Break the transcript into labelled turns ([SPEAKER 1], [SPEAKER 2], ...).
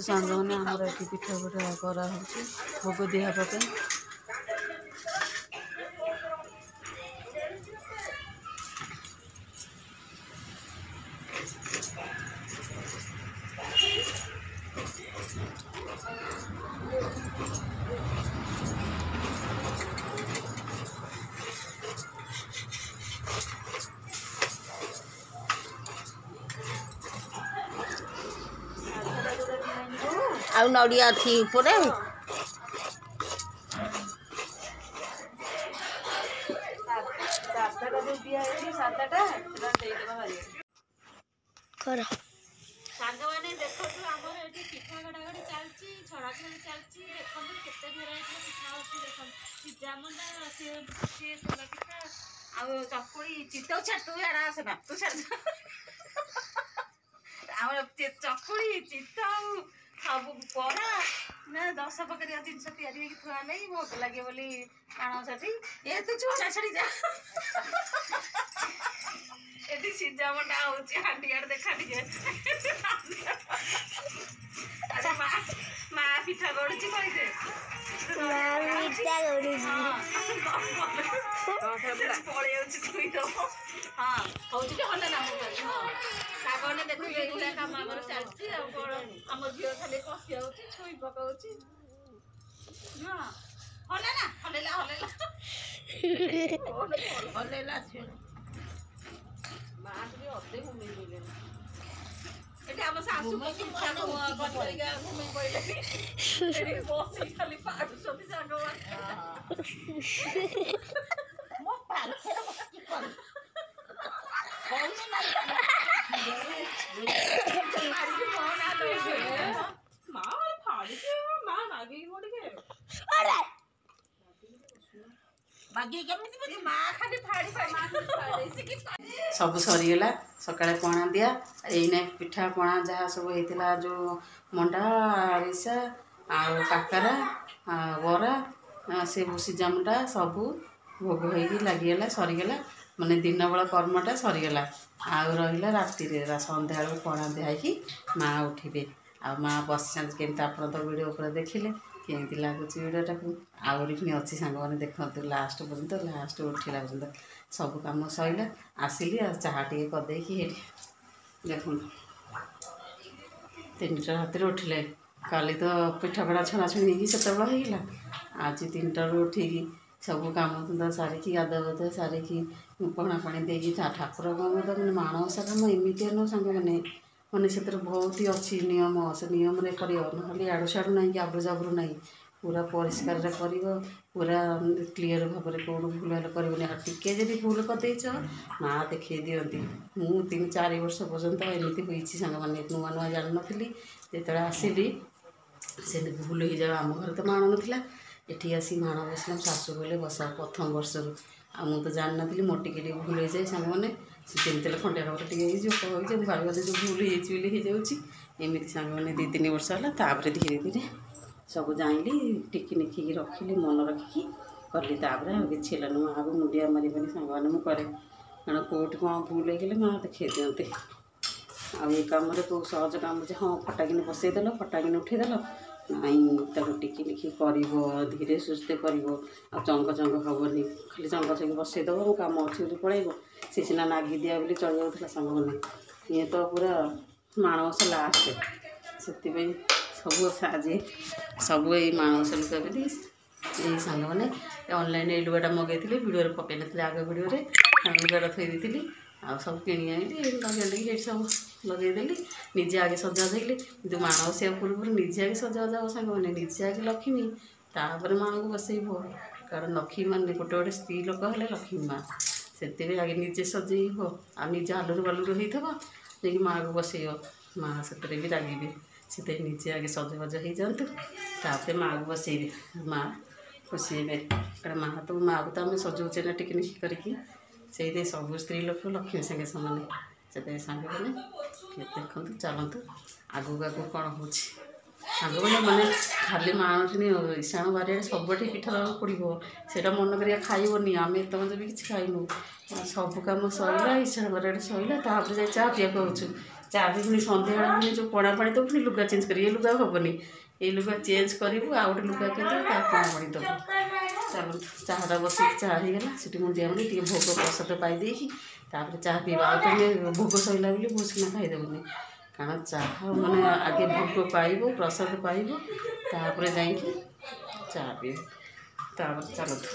[SPEAKER 1] ସାଙ୍ଗମାନେ ଆମର ଏଠି ପିଠା ପିଠା କରାହେଉଛି ଭୋଗ ଦିଆହେବା ପାଇଁ।
[SPEAKER 2] ଆଉ ନଡ଼ିଆ ଅଛି ଉପରେ।
[SPEAKER 1] ସାଙ୍ଗମାନେ ଦେଖନ୍ତୁ ଆମର ଏଠି ପିଠା ଗଡ଼ାଗଡ଼ି ଚାଲିଛି, ଛଣାଛଣି ଚାଲିଛି। ଦେଖନ୍ତୁ କେତେ ଭେରାଇଟିର ପିଠା ଅଛି। ଦେଖନ୍ତୁ ସିଜାମଣ୍ଡା, ସିଏ ତେଲ ପିଠା, ଆଉ ଚକୁଳି, ଚିତଉ ଛାଡ ତୁ ଆଡେ ଆସେନା, ତୁ ଛାଡ। ଆମର ଚକୁଳି, ଚିତଉ, ସବୁ ବରା ନା 10 ପ୍ରକାରିଆ ଜିନିଷ ତିଆରି ହେଇକି ଥୁଆ ନେଇ ଭୋଗ ଲାଗେ ବୋଲି ଆଣ ସେଠି। ଏ ତୁ ଛଡ଼ା ଛାଡ଼ି ଯା। ଏଠି ସିଜାମଣ୍ଡା ହଉଛି, ହାଣ୍ଡିଆଡେ ଦେଖା ଟିକେ। ମା ପିଠା ଗଢୁଛି କହିଦେ। ପଳେଇ ଯାଉଛି ଛୁଇଁଦବ। ହଁ ହଉଛି ଯେ ହଲେ ନା ମୁଁ କହିଲି। ହଁ ସାଙ୍ଗମାନେ ଦେଖୁଛୁ ଏଇଭଳିଆ କାମ ଆମର ଚାଲିଛି। ଆଉ କଣ ଆମ ଝିଅ ଖାଲି କଷି ଯାଉଛି, ଛୁଇଁ ପକାଉଛି। ହଁ ହଲେନା ହଲେଇଲା ହଲେଇଲା ହଲେଇଲା ମା ଟିକେ ଅଧେ ଘୁମେଇ ପଇଲେଣି। ଏଠି ଆମ ଶାଶୁ ପିଠା କରିକା ଘୁମେଇ ପଇଲେଣି। ଏଠି ବସି ଖାଲି ପାରୁଛନ୍ତି ସାଙ୍ଗମାନେ। ମୋ ପାଖରେ ବସି କର। ସବୁ ସରିଗଲା ସକାଳେ ପଣା ଦିଆ। ଏଇନା ପିଠା ପଣା ଯାହା ସବୁ ହେଇଥିଲା, ଯେଉଁ ମଣ୍ଡା, ଆରିସା, ଆଉ କାକରା, ବରା, ସେ ସିଜାମଣ୍ଡା ସବୁ ଭୋଗ ହେଇକି ଲାଗିଗଲା, ସରିଗଲା। ମାନେ ଦିନ ବେଳ କର୍ମଟା ସରିଗଲା। ଆଉ ରହିଲା ରାତିରେ ସନ୍ଧ୍ୟାବେଳକୁ ପଣା ଦିଆ ହେଇକି ମା' ଉଠିବେ। ଆଉ ମା' ବସିଛନ୍ତି କେମିତି, ଆପଣ ତ ଭିଡ଼ିଓ ଉପରେ ଦେଖିଲେ କେମିତି ଲାଗୁଛି ଭିଡ଼ିଓଟାକୁ। ଆହୁରି ପୁଣି ଅଛି ସାଙ୍ଗମାନେ ଦେଖନ୍ତୁ ଲାଷ୍ଟ ପର୍ଯ୍ୟନ୍ତ, ଲାଷ୍ଟ ଉଠିଲା ପର୍ଯ୍ୟନ୍ତ ସବୁ କାମ ସରିଲା। ଆସିଲି ଆଉ ଚାହା ଟିକେ କରିଦେଇକି ଏଠି ଦେଖନ୍ତୁ 3ଟା ରାତିରେ ଉଠିଲେ। କାଲି ତ ପିଠାପଣା ଛଣାଛଣି ହେଇକି ସେତେବେଳେ ହେଇଗଲା। ଆଜି 3ଟାରୁ ଉଠିକି ସବୁ କାମ ଧନ୍ଦା ସାରିକି, ଗାଧୁଆ ସାରିକି, ପଣା ପାଣି ଦେଇକି ଠାକୁର କାମ ତ ମାନେ ମାଣବସା କାମ ଏମିତିଆ ନୁହଁ ସାଙ୍ଗମାନେ, ମାନେ ସେଥିରେ ବହୁତ ଅଛି ନିୟମ। ସେ ନିୟମରେ କରିବ, ନହେଲେ ଇଆଡ଼ୁ ସିଆଡ଼ୁ ନାହିଁ କି ଆବୁରୁ ଜାବୁରୁ ନାହିଁ। ପୁରା ପରିଷ୍କାରରେ କରିବ, ପୁରା କ୍ଲିଅର ଭାବରେ କେଉଁଠୁ ଭୁଲ ହେଲେ କରିବନି। ଆଉ ଟିକେ ଯଦି ଭୁଲ କରିଦେଇଛ ମା' ଦେଖେଇ ଦିଅନ୍ତି। ମୁଁ 3-4 ବର୍ଷ ପର୍ଯ୍ୟନ୍ତ ଏମିତି ହୋଇଛି ସାଙ୍ଗମାନେ। ନୂଆ ନୂଆ ଜାଣିନଥିଲି, ଯେତେବେଳେ ଆସିଲି ସେମିତି ଭୁଲ ହେଇଯାଉ। ଆମ ଘରେ ତ ମାଣ ନଥିଲା, ଏଠି ଆସି ମାଣ ବସିଲା। ଶାଶୁ କହିଲେ ବସା ପ୍ରଥମ ବର୍ଷରୁ। ଆଉ ମୁଁ ତ ଜାଣିନଥିଲି, ମୋର ଟିକେ ଟିକେ ଭୁଲ ହେଇଯାଏ ସାଙ୍ଗମାନେ। ସେ ଯେମିତି ହେଲେ ଖଣ୍ଡିଆ ଖାବରା ଟିକେ ହେଇଯିବ, କ'ଣ ହେଇଯିବ, ମୁଁ ଭାବି ଯେଉଁ ଭୁଲ ହେଇଯାଇଛି ବୋଲି ହେଇଯାଉଛି। ଏମିତି ସାଙ୍ଗମାନେ 2-3 ବର୍ଷ ହେଲା। ତାପରେ ଧୀରେ ଧୀରେ ସବୁ ଜାଣିଲି, ଟିକି ନିଖିକି ରଖିଲି, ମନେ ରଖିକି କଲି। ତାପରେ ଆଉ କିଛି ହେଲାନି। ମା'କୁ ମୁଣ୍ଡିଆ ମାରିବନି ସାଙ୍ଗମାନେ ମୁଁ କରେ, କାରଣ କେଉଁଠି କ'ଣ ଭୁଲ ହେଇଗଲେ ମା' ଦେଖେଇ ଦିଅନ୍ତି। ଆଉ ଏ କାମରେ କେଉଁ ସହଜ କାମ ଯେ ହଁ ଫଟାକିନି ବସେଇଦେଲ, ଫଟାକିନି ଉଠେଇଦେଲ, ନାଇଁ ତାକୁ ଟିକି ନିଖି କରିବ, ଧୀରେ ସୁସ୍ଥେ କରିବ। ଆଉ ଚଙ୍ଗ ହେବନି, ଖାଲି ଚଙ୍ଗ ଚଙ୍ଗି ବସେଇଦେବ, ମୁଁ କାମ ଅଛି ବୋଲି ପଳେଇବ। ସେ ସିନା ନାଗି ଦିଆ ବୋଲି ଚଳିଯାଉଥିଲା ସାଙ୍ଗମାନେ। ଇଏ ତ ପୁରା ମାଣବସା ଲାଷ୍ଟ, ସେଥିପାଇଁ ସବୁ ଆଜି ସବୁ ଏଇ ମାଣବସାକୁ କେମିତି ଏଇ ସାଙ୍ଗମାନେ ଅନଲାଇନ୍ ଏଇ ଲୁଗାଟା ମଗାଇଥିଲି, ଭିଡ଼ିଓରେ ପକାଇ ନଥିଲି ଆଗ ଭିଡ଼ିଓରେ। ଲୁଗାଟା ଥୋଇ ଦେଇଥିଲି, ଆଉ ସବୁ କିଣି ଆଣିଲି, ଲଗେଇ ଦେଇକି ଏଇଠି ସବୁ ଲଗେଇଦେଲି। ନିଜେ ଆଗେ ସଜବାଜ ହେଇଲି, କିନ୍ତୁ ମାଣବସା ପୂର୍ବରୁ ନିଜେ ଆଗେ ସଜବାଜ ହେବ ସାଙ୍ଗମାନେ। ନିଜେ ଆଗେ ଲକ୍ଷ୍ମୀ, ତାପରେ ମା'ଙ୍କୁ ବସେଇବ। କାରଣ ଲକ୍ଷ୍ମୀ ମାନେ ଗୋଟେ ସ୍ତ୍ରୀ ଲୋକ ହେଲେ ଲକ୍ଷ୍ମୀ ମା'। ସେଥିପାଇଁ ଆଗେ ନିଜେ ସଜେଇବ, ଆଉ ନିଜେ ଆଲୁରୁ ବାଲୁରୁ ହେଇଥିବ, ଯାଇକି ମା'କୁ ବସେଇବ। ମା' ସେଥିରେ ବି ରାଗିବେ। ସେଥିପାଇଁ ନିଜେ ଆଗେ ସଜବାଜ ହେଇଯାଆନ୍ତୁ, ତାପରେ ମା'କୁ ବସେଇବେ। ମା' ଖୁସି ହେବେ, କାରଣ ମା'କୁ ତ ଆମେ ସଜଉଛେ ନା ଟିକି ନିକି କରିକି। ସେଇଥିପାଇଁ ସବୁ ସ୍ତ୍ରୀ ଲୋକ ଲକ୍ଷ୍ମୀ ସାଙ୍ଗେ ସମାନ। ସେଥିପାଇଁ ସାଙ୍ଗମାନେ ଦେଖନ୍ତୁ, ଚାଲନ୍ତୁ ଆଗକୁ କ'ଣ ହେଉଛି ସାଙ୍ଗମାନେ। ମାନେ ଖାଲି ମା'ଠି ଇଶାଣ ବାରିଆଡ଼େ ସବୁଠି ପିଠା ଦେବାକୁ ପଡ଼ିବ, ସେଇଟା ମନେ କରିବା। ଖାଇବନି, ଆମେ ଏତେ ମଧ୍ୟ ବି କିଛି ଖାଇନୁ। ସବୁ କାମ ସରିଲା, ଇଶାଣ ବାରିଆଡ଼େ ସରିଲା, ତାପରେ ଯାଇ ଚା ପିଇବାକୁ ହେଉଛୁ। ଚା ବି ପୁଣି ସନ୍ଧ୍ୟାବେଳେ ପୁଣି ଯେଉଁ ପଣା ପାଣି ଦେବୁ ପୁଣି ଲୁଗା ଚେଞ୍ଜ କରିବୁ। ଏ ଲୁଗା ହେବନି, ଏଇ ଲୁଗା ଚେଞ୍ଜ କରିବୁ, ଆଉ ଗୋଟେ ଲୁଗା କିଣିଦେବୁ, ତା ପଣା ପାଣି ଦେବୁ। ଚାଲନ୍ତୁ ଚାହାଟା ବସିକି ଚାହା ହେଇଗଲା, ସେଠି ମୁଣ୍ଡିଆ ମାରି ଟିକେ ଭୋଗ ପ୍ରସାଦ ପାଇଦେଇକି ତାପରେ ଚାହା ପିଇବା। ଆଉ ତମେ ଭୋଗ ସରିଲା ବୋଲି ବସିକିନା ଖାଇଦେବୁନି, କାରଣ ଚାହା ମାନେ ଆଗେ ଭୋଗ ପାଇବ, ପ୍ରସାଦ ପାଇବ, ତାପରେ ଯାଇକି ଚାହା ପିଇବ। ତାପରେ ଚାଲନ୍ତୁ।